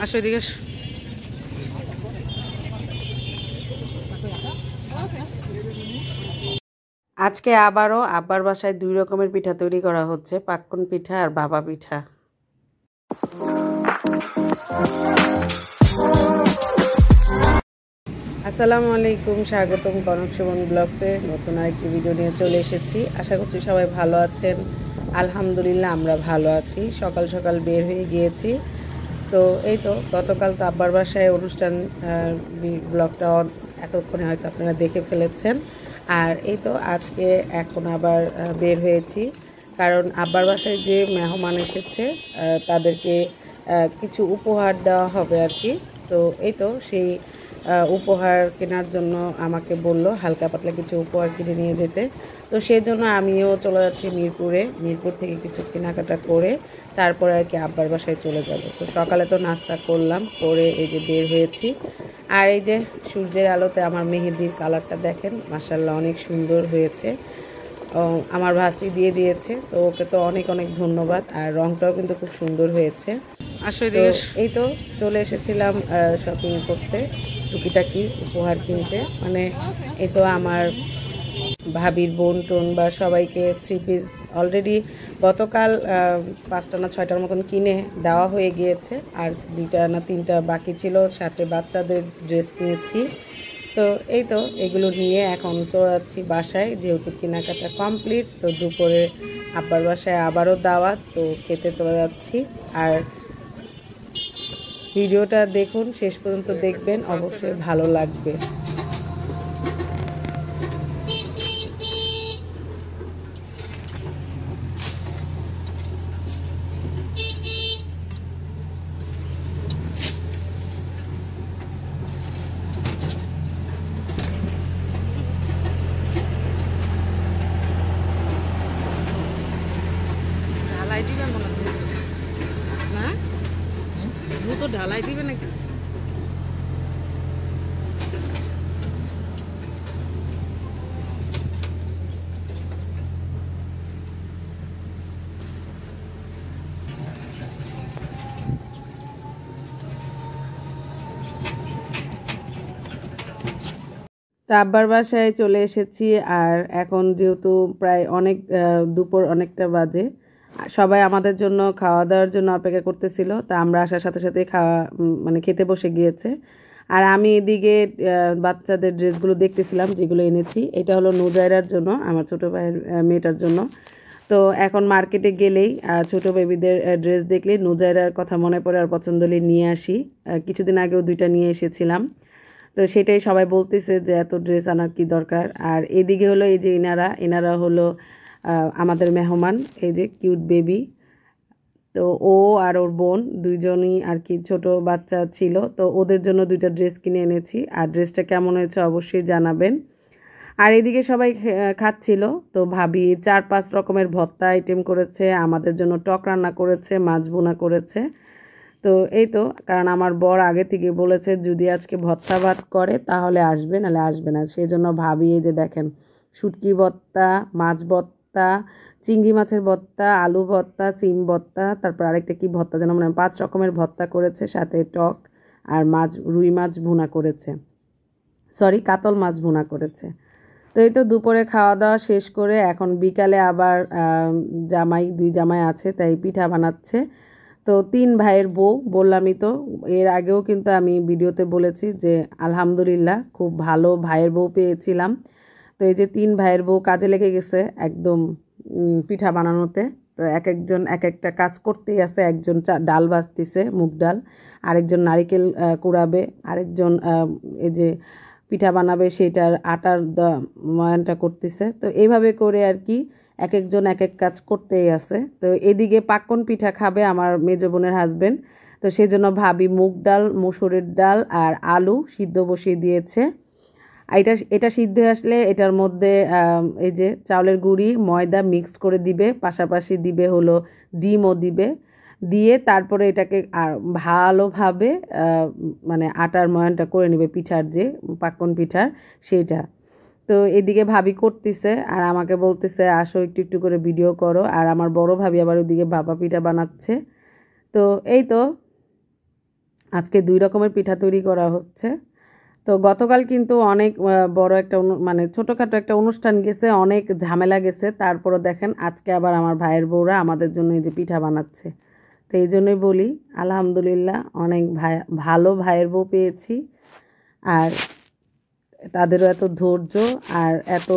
আসো এদিকে। আজকে আবারও আব্বার বাসায় 2 রকমের পিঠা তৈরি করা হচ্ছে, পাক্কন পিঠা আর বাবা পিঠা। আসসালামু আলাইকুম, স্বাগতম কনক সুমন ব্লগসে নতুন আরেকটি ভিডিও নিয়ে চলে এসেছি। আশা করছি সবাই ভালো আছেন। আলহামদুলিল্লাহ আমরা ভালো আছি। সকাল সকাল বের হয়ে গিয়েছি। তো এই তো গতকাল তো আব্বার বাসায় অনুষ্ঠান, ব্লগটা এতক্ষণে হয়তো আপনারা দেখে ফেলেছেন। আর এই তো আজকে এখন আবার বের হয়েছি, কারণ আব্বার বাসায় যে মেহমান এসেছে তাদেরকে কিছু উপহার দেওয়া হবে আর কি। তো এই তো সেই উপহার কেনার জন্য আমাকে বলল হালকা পাতলা কিছু উপহার কিনে নিয়ে যেতে। তো সেই জন্য আমিও চলে যাচ্ছি মিরপুর থেকে কিছু কেনাকাটা করে তারপরে আর কি আব্বার বাসায় চলে যাব। তো সকালে তো নাস্তা করলাম, করে এই যে বের হয়েছি। আর এই যে সূর্যের আলোতে আমার মেহেদির কালারটা দেখেন, মাশাআল্লাহ অনেক সুন্দর হয়েছে। আমার ভাস্তি দিয়ে দিয়েছে, তো ওকে তো অনেক অনেক ধন্যবাদ। আর রংটাও কিন্তু খুব সুন্দর হয়েছে। তো এই তো চলে এসেছিলাম শপিং করতে, টুকিটাকি উপহার কিনতে। মানে এই তো আমার ভাবির বোন টোন বা সবাইকে 3 পিস অলরেডি গতকাল 5টা না 6টার মতন কিনে দেওয়া হয়ে গিয়েছে। আর 2টা না 3টা বাকি ছিল, সাথে বাচ্চাদের ড্রেস নিয়েছি। তো এই তো এগুলো নিয়ে এখন চলে যাচ্ছি বাসায়, যেহেতু কেনাকাটা কমপ্লিট। তো দুপুরে আব্বার বাসায় আবারও দাওয়াত, তো খেতে চলে যাচ্ছি। আর ভিডিওটা দেখুন, শেষ পর্যন্ত দেখবেন, অবশ্যই ভালো লাগবে। ঢালাই দিবেন মনে হয় না? দ্রুত ঢালাই দিবে নাকি? তা আব্বার বাসায় চলে এসেছি। আর এখন যেহেতু প্রায় অনেক দুপুর অনেকটা বাজে, সবাই আমাদের জন্য খাওয়া দাওয়ার জন্য অপেক্ষা করতেছিল। তা আমরা আসার সাথে সাথে খাওয়া মানে খেতে বসে গিয়েছে। আর আমি এদিকে বাচ্চাদের ড্রেসগুলো দেখতেছিলাম, যেগুলো এনেছি। এটা হলো নুজাইরার জন্য, আমার ছোটো ভাইয়ের মেয়েটার জন্য। তো এখন মার্কেটে গেলেই ছোটো বেবিদের ড্রেস দেখলেই নুজাইরার কথা মনে পড়ে, আর পছন্দ হলে নিয়ে আসি। কিছুদিন আগেও 2টা নিয়ে এসেছিলাম। তো সেটাই সবাই বলতেছে যে এত ড্রেস আনার কি দরকার। আর এদিকে হলো এই যে এনারা হলো আমাদের মেহমান, এই যে কিউট বেবি। তো ও আর ওর বোন দুইজনই আর কি ছোট বাচ্চা ছিল, তো ওদের জন্য 2টা ড্রেস কিনে এনেছি। আর ড্রেসটা কেমন হয়েছে অবশ্যই জানাবেন। আর এদিকে সবাই খাচ্ছিল। তো ভাবি 4-5 রকমের ভর্তা আইটেম করেছে, আমাদের জন্য টক রান্না করেছে, মাছ ভুনা করেছে। তো এই তো, কারণ আমার বর আগে থেকে বলেছে যদি আজকে ভর্তা ভাত করে তাহলে আসবে, নাহলে আসবে না। সেই জন্য ভাবি এই যে দেখেন, শুটকি ভর্তা, মাছ ভর্তা, চিংড়ি মাছের ভর্তা, আলু ভর্তা, সিম ভর্তা, তারপর আরেকটা কি ভর্তা যেন, মানে 5 রকমের ভর্তা করেছে, সাথে টক আর রুই মাছ ভুনা করেছে, সরি কাতল মাছ ভুনা করেছে। তো এই তো দুপুরে খাওয়া দাওয়া শেষ করে এখন বিকালে আবার 2 জামাই আছে, তাই পিঠা বানাচ্ছে। তো 3 ভাইয়ের বউ, বললামই তো এর আগেও কিন্তু আমি ভিডিওতে বলেছি যে আলহামদুলিল্লাহ খুব ভালো ভাইয়ের বউ পেয়েছিলাম। তো এই যে 3 ভাইয়ের বউ কাজে লেগে গেছে একদম পিঠা বানানোতে। তো এক একজন এক একটা কাজ করতেই আছে। একজন ডাল ভাজতেছে, মুগ ডাল, আরেকজন নারিকেল কুড়াবে, আরেকজন এই যে পিঠা বানাবে সেটার আটার ময়ানটা করতেছে। তো এইভাবে করে আর কি এক একজন এক এক কাজ করতেই আছে। তো এদিকে পাক্কন পিঠা খাবে আমার মেজো বোনের হাজবেন্ড। তো সেই জন্য ভাবি মুগ ডাল, মসুরের ডাল আর আলু সিদ্ধ বসিয়ে দিয়েছে। এটা সিদ্ধ হয়ে আসলে এটার মধ্যে এই যে চাউলের গুঁড়ি ময়দা মিক্সড করে দিবে, পাশাপাশি দিবে হলো ডিমও দিবে, দিয়ে তারপরে এটাকে আর ভালোভাবে মানে আটার ময়ানটা করে নেবে, পিঠার যে পাক্কন পিঠার সেইটা। তো এদিকে ভাবি করতেছে আর আমাকে বলতেছে আসো একটু একটু করে ভিডিও করো। আর আমার বড় ভাবি আবার ওইদিকে ভাপা পিঠা বানাচ্ছে। তো এই তো আজকে 2 রকমের পিঠা তৈরি করা হচ্ছে। তো গতকাল কিন্তু অনেক বড় একটা মানে ছোটোখাটো একটা অনুষ্ঠান গেছে, অনেক ঝামেলা গেছে। তারপরও দেখেন আজকে আবার আমার ভাইয়ের বউরা আমাদের জন্য এই যে পিঠা বানাচ্ছে। তো এই জন্যই বলি আলহামদুলিল্লাহ, অনেক ভালো ভাইয়ের বউ পেয়েছি। আর তাদেরও এত ধৈর্য আর এত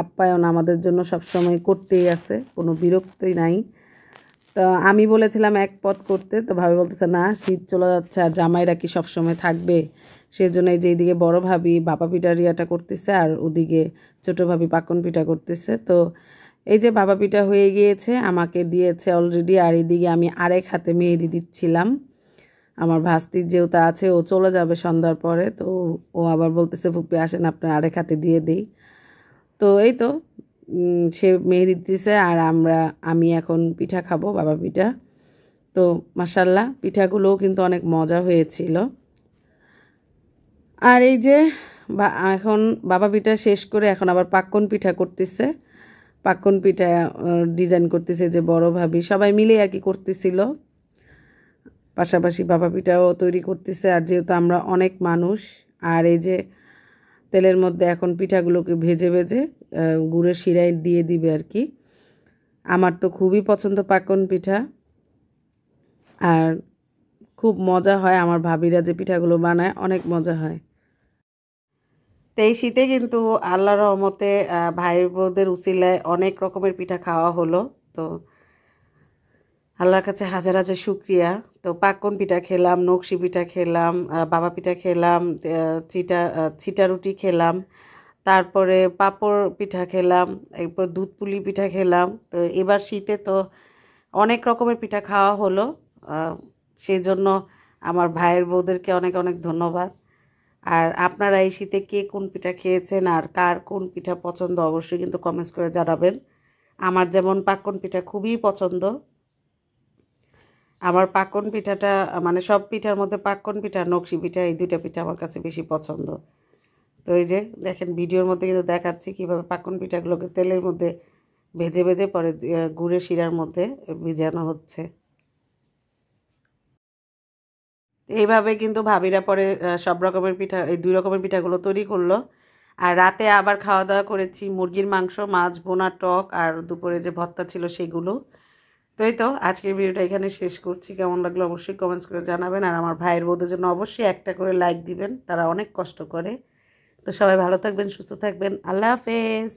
আপ্যায়ন আমাদের জন্য সবসময় করতেই আছে, কোনো বিরক্তই নাই। তো আমি বলেছিলাম এক পদ করতে, তো ভাবি বলতেছে না, শীত চলে যাচ্ছে আর জামাইরা কি সবসময় থাকবে, সেজন্য এই যে এইদিকে বড় ভাবি ভাপা পিঠার ইয়েটা করতেছে আর ওদিকে ছোটো ভাবি পাকন পিঠা করতেছে। তো এই যে ভাপা পিঠা হয়ে গিয়েছে, আমাকে দিয়েছে অলরেডি, আর এদিকে আমি আরেক হাতে মেহেদি দিচ্ছিলাম। আমার ভাস্তির যেহেতু আছে, ও চলে যাবে সন্ধ্যার পরে, তো ও আবার বলতেছে ফুপি আসেন আপনার আরেক হাতে দিয়ে দিই। তো এই তো সে মেহেদি দিতেছে আর আমি এখন পিঠা খাবো, বাবা পিঠা। তো মাশাল্লাহ পিঠাগুলোও কিন্তু অনেক মজা হয়েছিল। আর এই যে এখন বাবা পিঠা শেষ করে এখন আবার পাক্কন পিঠা করতেছে। পাক্কন পিঠা ডিজাইন করতেছে যে বড় ভাবি, সবাই মিলে আর কি করতেছিল। পাশাপাশি বাবা পিঠাও তৈরি করতেছে। আর যেহেতু আমরা অনেক মানুষ, আর এই যে তেলের মধ্যে এখন পিঠাগুলোকে ভেজে ভেজে গুড়ের শিরায় দিয়ে দিবে আর কি। আমার তো খুবই পছন্দ পাকন পিঠা, আর খুব মজা হয়। আমার ভাবিরা যে পিঠাগুলো বানায় অনেক মজা হয়। তো এই শীতে কিন্তু আল্লাহর রহমতে ভাই বোনদের উসিলায় অনেক রকমের পিঠা খাওয়া হলো। তো আল্লাহর কাছে হাজার হাজার শুক্রিয়া। তো পাক্কন পিঠা খেলাম, নকশি পিঠা খেলাম, বাবা পিঠা খেলাম, ছিটা রুটি খেলাম, তারপরে পাঁপড় পিঠা খেলাম, এরপর দুধ পুলি পিঠা খেলাম। তো এবার শীতে তো অনেক রকমের পিঠা খাওয়া হলো। সেই জন্য আমার ভাইয়ের বউদেরকে অনেক অনেক ধন্যবাদ। আর আপনারা এই শীতে কে কোন পিঠা খেয়েছেন আর কার কোন পিঠা পছন্দ অবশ্যই কিন্তু কমেন্টস করে জানাবেন। আমার যেমন পাক্কন পিঠা খুবই পছন্দ। আমার পাক্কন পিঠাটা মানে সব পিঠার মধ্যে পাক্কন পিঠা, নকশি পিঠা, এই দুইটা পিঠা আমার কাছে বেশি পছন্দ। তো এই যে দেখেন ভিডিওর মধ্যে কিন্তু দেখাচ্ছি কীভাবে পাক্কন পিঠাগুলোকে তেলের মধ্যে ভেজে ভেজে পরে গুড়ের শিরার মধ্যে ভিজানো হচ্ছে। এইভাবে কিন্তু ভাবিরা পরে সব রকমের পিঠা, এই 2 রকমের পিঠাগুলো তৈরি করলো। আর রাতে আবার খাওয়া দাওয়া করেছি মুরগির মাংস, মাছ ভুনা, টক, আর দুপুরে যে ভর্তা ছিল সেগুলো। তো এই তো আজকের ভিডিওটা এখানে শেষ করছি। কেমন লাগলো অবশ্যই কমেন্টস করে জানাবেন। আর আমার ভাইয়ের বউদের জন্য অবশ্যই একটা করে লাইক দিবেন, তারা অনেক কষ্ট করে। তো সবাই ভালো থাকবেন, সুস্থ থাকবেন, আল্লাহ হাফেজ।